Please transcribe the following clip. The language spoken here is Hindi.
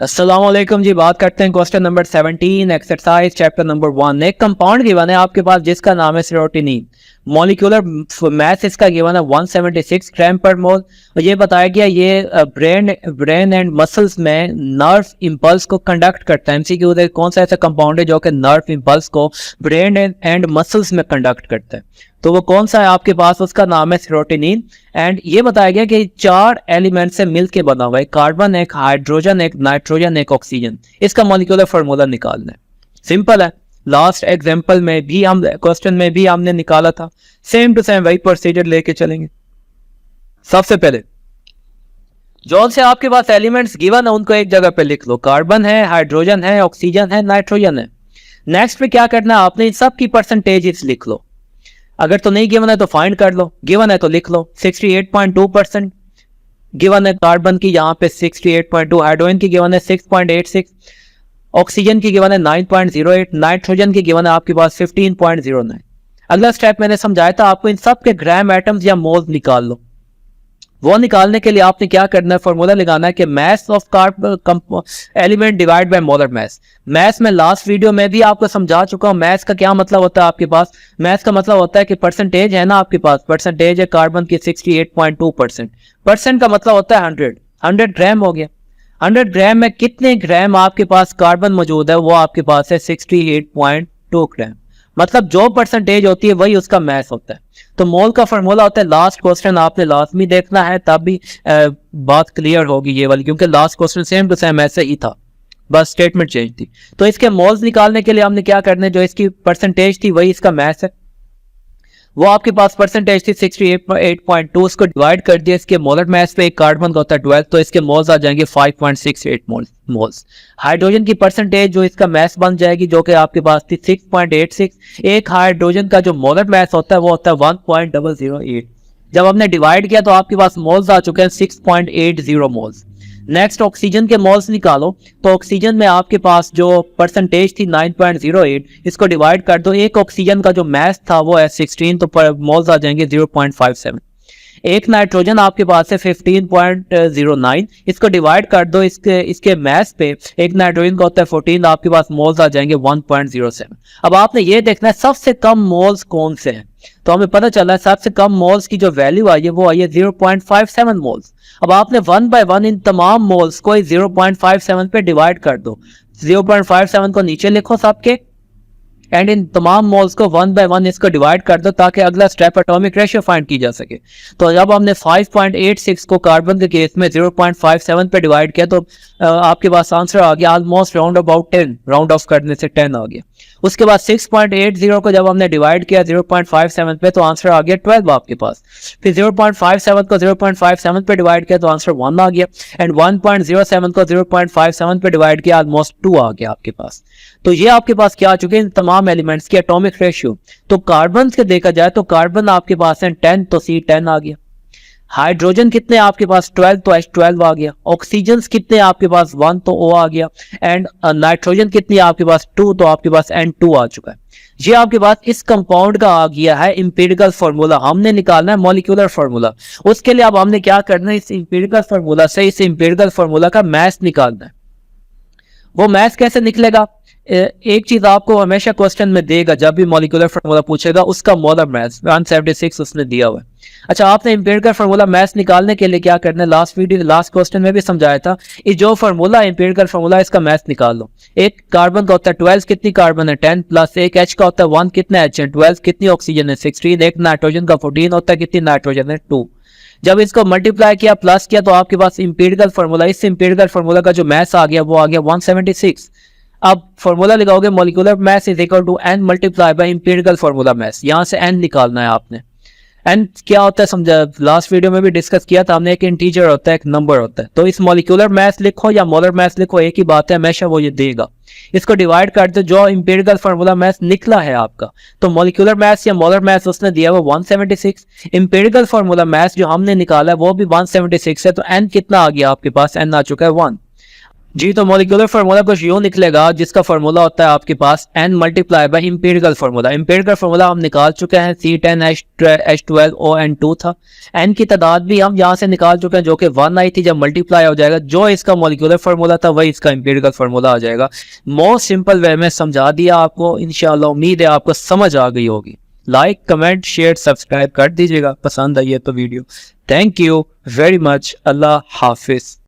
अस्सलाम वालेकुम जी। बात करते हैं question number 17 exercise chapter number 1। एक कंपाउंड गिवन है आपके पास जिसका नाम है सेरोटिनिन। मॉलिक्यूलर मास इसका गिवन है 176 ग्राम पर मोल। और ये बताया गया ये ब्रेन एंड मसल्स में नर्व इंपल्स को कंडक्ट करता है। एमसीक्यू है कौन सा ऐसा कंपाउंड है जो कि नर्व इंपल्स को ब्रेन एंड मसल्स में कंडक्ट करता है, तो वो कौन सा है आपके पास? उसका नाम है सेरोटिनिन। एंड ये बताया गया कि 4 एलिमेंट से मिलके बना हुआ है, कार्बन, एक हाइड्रोजन, एक नाइट्रोजन, एक ऑक्सीजन। इसका मॉलिक्यूलर फार्मूला निकालना है। सिंपल है, लास्ट एग्जांपल में भी हम क्वेश्चन में भी हमने निकाला था। सेम टू सेम वही प्रोसीजर लेके चलेंगे। सबसे पहले जो से आपके पास एलिमेंट्स गिवन है उनको एक जगह पे लिख लो। कार्बन है, हाइड्रोजन है, ऑक्सीजन है, नाइट्रोजन है। नेक्स्ट पे क्या करना है आपने, इन सब की परसेंटेजेस लिख लो। अगर तो नहीं गिवन है तो फाइंड कर लो, गिवन है तो लिख लो। 68.2% गिवन है कार्बन की, यहाँ पे 68.2, हाइड्रोजन की गिवन है 6.86, ऑक्सीजन की गिवन है 9.08, नाइट्रोजन की गिवन है आपके पास 15.09। अगला स्टेप मैंने समझाया था आपको, इन सब के ग्राम एटम्स या मोल्स निकाल लो। वो निकालने के लिए आपने क्या करना है, फॉर्मूला लगाना है कि mass of carbon element divide by molar mass. Mass में लास्ट वीडियो में भी आपको समझा चुका हूं। मास का क्या मतलब होता है आपके पास? मास का मतलब होता है कि परसेंटेज है ना आपके पास, परसेंटेज है कार्बन की 68.2%। परसेंट का मतलब होता है 100 ग्राम हो गया। 100 ग्राम में कितने ग्राम आपके पास कार्बन मौजूद है? वो आपके पास है 68.2 ग्राम। मतलब जो परसेंटेज होती है वही उसका मास होता है। तो मोल का फार्मूला होता है, लास्ट क्वेश्चन आपने लाजमी देखना है तब भी बात क्लियर होगी ये वाली, क्योंकि last question same to same ऐसे ही था, बस स्टेटमेंट चेंज थी। तो इसके मोल्स निकालने के लिए हमने क्या करना है, जो इसकी परसेंटेज थी वही इसका मास है। वो आपके पास परसेंटेज थी 68.2, उसको डिवाइड कर दिया इसके मोलर मास पे। एक कार्बन का होता है 12, तो इसके मोल्स आ जाएंगे 5.68 मोल्स। हाइड्रोजन की परसेंटेज जो इसका मास बन जाएगी, जो कि आपके पास थी 6.86। एक हाइड्रोजन का जो मोलर मास होता है वो होता है 1.008। जब हमने डिवाइड किया तो आपके पास मोल्स आ चुके हैं 6.80 मोल्स। नेक्स्ट ऑक्सीजन के मोल्स निकालो, तो ऑक्सीजन में आपके पास जो परसेंटेज थी 9.08, इसको डिवाइड कर दो। एक ऑक्सीजन का जो मास था वो है 16, तो मोल्स आ जाएंगे 0.57। एक नाइट्रोजन आपके पास है 15.09, इसको डिवाइड कर दो इसके मास पे। एक नाइट्रोजन का होता है 14, आपके पास मोल्स आ जाएंगे 1.07। अब आपने ये देखना है सबसे कम मोल्स कौन से हैं, तो हमें पता चला है सबसे कम मोल्स की जो वैल्यू आई है वो आई है 0.57 मोल्स। अब आपने 1 बाय 1 इन तमाम मोल्स को 0.57 पे डिवाइड कर दो। 0.57 को नीचे लिखो सबके, एंड इन तमाम मोल्स को 1 बाय 1 इसको डिवाइड कर दो ताकि अगला स्टेप एटॉमिक रेशियो फाइंड की जा सके। तो जब हमने 5.86 को कार्बन के केस में 0.57 पे डिवाइड किया तो आपके पास आंसर आ गया almost round about 10, round of करने से 10 आ गया। उसके बाद 6.80 को जब हमने डिवाइड किया 0.57 पे तो आंसर आ गया 12 आपके पास। फिर 0.57 को 0.57 पे डिवाइड किया तो आंसर 1 आ गया, एंड 1.07 को 0.57 पे डिवाइड किया ऑलमोस्ट 2 आ गया आपके पास। तो ये आपके पास क्या आ चुके हैं, तमाम एलिमेंट्स की एटॉमिक रेशियो। तो कार्बन के देखा जाए तो कार्बन आपके पास है 10, तो C10 आ गया। हाइड्रोजन कितने आपके पास 12, तो H12 आ गया। ऑक्सीजन कितने आपके पास 1, तो O आ गया। एंड नाइट्रोजन कितनी आपके पास 2, तो आपके पास N2 आ चुका है। ये आपके पास इस कंपाउंड का आ गया है इंपीरिकल फार्मूला। हमने निकालना है मॉलिक्यूलर फार्मूला। उसके लिए अब हमने क्या करना है, इस इंपीरिकल फार्मूला से इस इंपीरिकल फार्मूला का मास निकालना है। वो मास कैसे निकलेगा? एक चीज आपको हमेशा क्वेश्चन में देगा, जब भी मॉलिक्यूलर फार्मूला पूछेगा उसका मोलर मास 176 उसने दिया हुआ है। अच्छा, आपने इंपीरिकल फार्मूला मास निकालने के लिए क्या करना है, लास्ट क्वेश्चन में भी समझाया था। ये जो फार्मूला इंपीरिकल फार्मूला इसका मास निकाल लो। एक कार्बन का होता है 12, कितनी कार्बन है 10 प्लस। एक H का होता है 1, कितना H है 12, कितनी ऑक्सीजन है 16। एक नाइट्रोजन का 14 होता है, कितनी नाइट्रोजन है 2। जब इसको मल्टीप्लाई किया प्लस किया तो आपके पास इंपीरिकल फार्मूला, इस इंपीरिकल फार्मूला का जो मास आ गया वो आ गया 176। अब फॉर्मूला लगाओगे molecular mass is equal to n multiply by empirical formula mass. यहां से n निकालना है आपने। n क्या होता है समझा, लास्ट वीडियो में भी डिस्कस किया था हमने, एक इंटीजर होता है, एक नंबर होता है। तो इस मॉलिक्यूलर मास लिखो या मोलर मास लिखो, एक ही बात है, हमेशा वो ये देगा। इसको डिवाइड कर दो, जो इंपीरिकल फार्मूला मास निकला है आपका, तो मॉलिक्यूलर मास या मोलर मास उसने दिया वो 176। इंपीरिकल फार्मूला मास जो हमने निकाला है वो भी 176 है, तो n कितना आ गया आपके पास, n आ चुका है 1। जी, तो मॉलिक्यूलर फार्मूला कुछ यूँ निकलेगा, जिसका फार्मूला होता है आपके पास n multiply bye empirical formula. Empirical formula हम निकाल चुके हैं, C10H12ON2 था। n की तादाद भी हम यहाँ से निकाल चुके हैं, जो कि 1 आई थी। जब मल्टीप्लाई हो जाएगा, जो इसका मॉलिक्यूलर फार्मूला था वही इसका एम्पिरिकल फार्मूला आ जाएगा। मोस्ट सिंपल वे में समझा दिया आपको। इंशाल्लाह उम्मीद है आपको समझ आ गई होगी। लाइक, कमेंट, शेयर, सब्सक्राइब कर दीजिएगा पसंद आई है तो video. Thank you very much. Allah Hafiz.